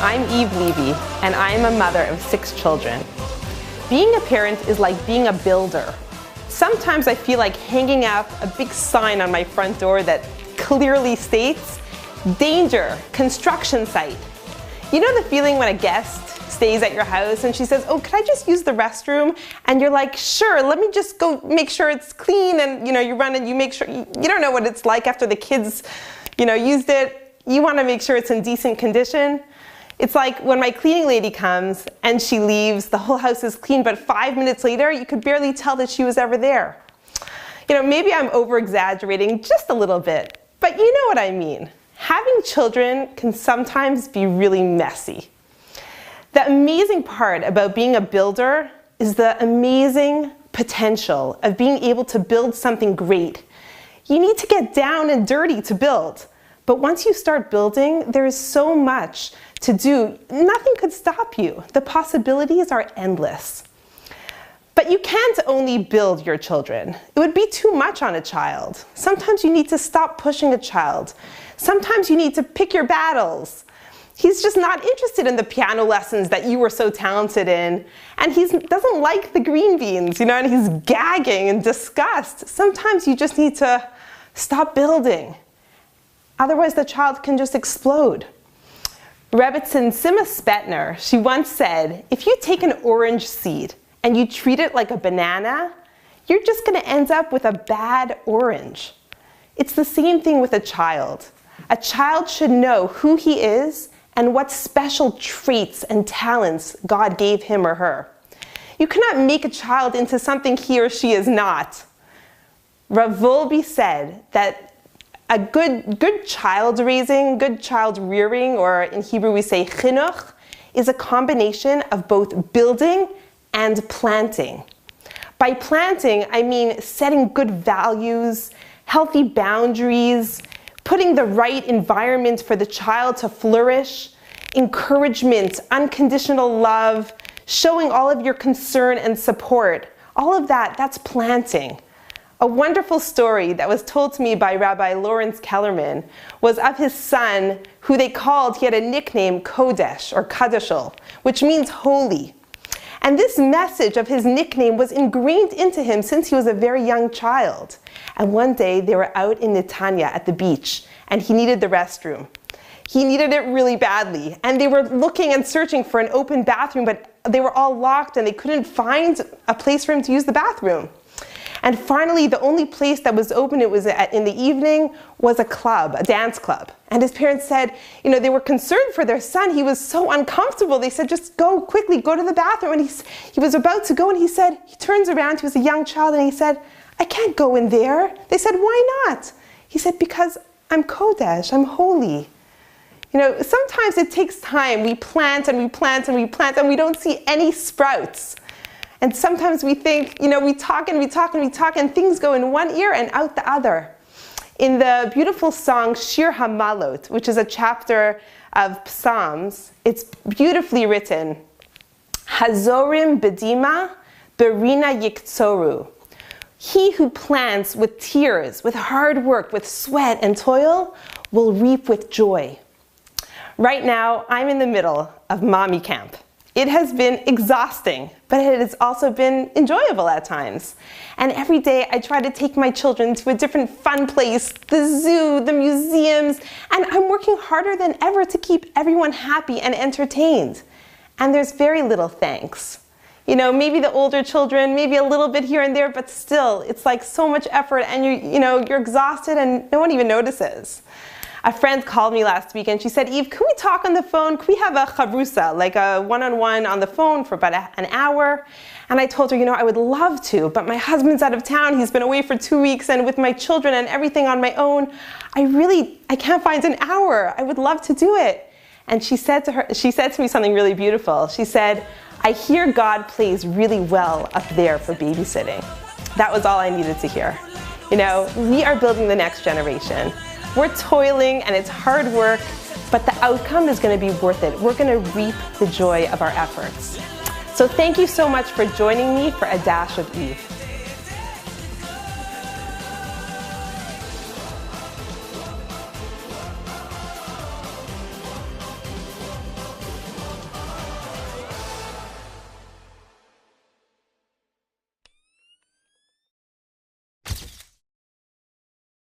I'm Eve Levy, and I am a mother of 6 children. Being a parent is like being a builder. Sometimes I feel like hanging up a big sign on my front door that clearly states, "Danger, construction site." You know the feeling when a guest stays at your house and she says, "Oh, could I just use the restroom?" And you're like, "Sure, let me just go make sure it's clean." And you run and you make sure, you don't know what it's like after the kids, used it. You want to make sure it's in decent condition. It's like when my cleaning lady comes and she leaves, the whole house is clean, but 5 minutes later, you could barely tell that she was ever there. Maybe I'm over-exaggerating just a little bit, but you know what I mean. Having children can sometimes be really messy. The amazing part about being a builder is the amazing potential of being able to build something great. You need to get down and dirty to build. But once you start building, there is so much to do. Nothing could stop you. The possibilities are endless. But you can't only build your children. It would be too much on a child. Sometimes you need to stop pushing a child. Sometimes you need to pick your battles. He's just not interested in the piano lessons that you were so talented in. And he doesn't like the green beans, and he's gagging in disgust. Sometimes you just need to stop building. Otherwise, the child can just explode. Rebbetzin Sima Spetner, she once said, if you take an orange seed and you treat it like a banana, you're just going to end up with a bad orange. It's the same thing with a child. A child should know who he is and what special traits and talents God gave him or her. You cannot make a child into something he or she is not. Rav Volbe said that a good child raising, good child rearing, or in Hebrew we say chinuch, is a combination of both building and planting. By planting, I mean setting good values, healthy boundaries, putting the right environment for the child to flourish, encouragement, unconditional love, showing all of your concern and support. All of that's planting. A wonderful story that was told to me by Rabbi Lawrence Kellerman was of his son, who he had a nickname Kodesh, or Kadeshul, which means holy. And this message of his nickname was ingrained into him since he was a very young child. And one day they were out in Netanya at the beach, and he needed the restroom. He needed it really badly, and they were looking and searching for an open bathroom, but they were all locked and they couldn't find a place for him to use the bathroom. And finally, the only place that was open, it was in the evening, was a club, a dance club. And his parents said, they were concerned for their son. He was so uncomfortable. They said, just go quickly, go to the bathroom. And he was about to go, and he turns around, he was a young child, and he said, I can't go in there. They said, why not? He said, because I'm Kodesh, I'm holy. Sometimes it takes time. We plant and we plant and we plant, and we don't see any sprouts. And sometimes we think, we talk and we talk and we talk, and things go in one ear and out the other. In the beautiful song Shir HaMalot, which is a chapter of Psalms, it's beautifully written, Hazorim bedima berina yiktsoru. He who plants with tears, with hard work, with sweat and toil, will reap with joy. Right now, I'm in the middle of mommy camp. It has been exhausting, but it has also been enjoyable at times. And every day I try to take my children to a different fun place, the zoo, the museums, and I'm working harder than ever to keep everyone happy and entertained. And there's very little thanks. Maybe the older children, maybe a little bit here and there, but still, it's like so much effort, and you're exhausted and no one even notices. A friend called me last week and she said, Eve, can we talk on the phone? Can we have a chavrusa, like a one-on-one on the phone for about an hour? And I told her, I would love to, but my husband's out of town. He's been away for 2 weeks, and with my children and everything on my own, I can't find an hour. I would love to do it. And she said to me something really beautiful. She said, I hear God plays really well up there for babysitting. That was all I needed to hear. We are building the next generation. We're toiling and it's hard work, but the outcome is going to be worth it. We're going to reap the joy of our efforts. So thank you so much for joining me for A Dash of Eve.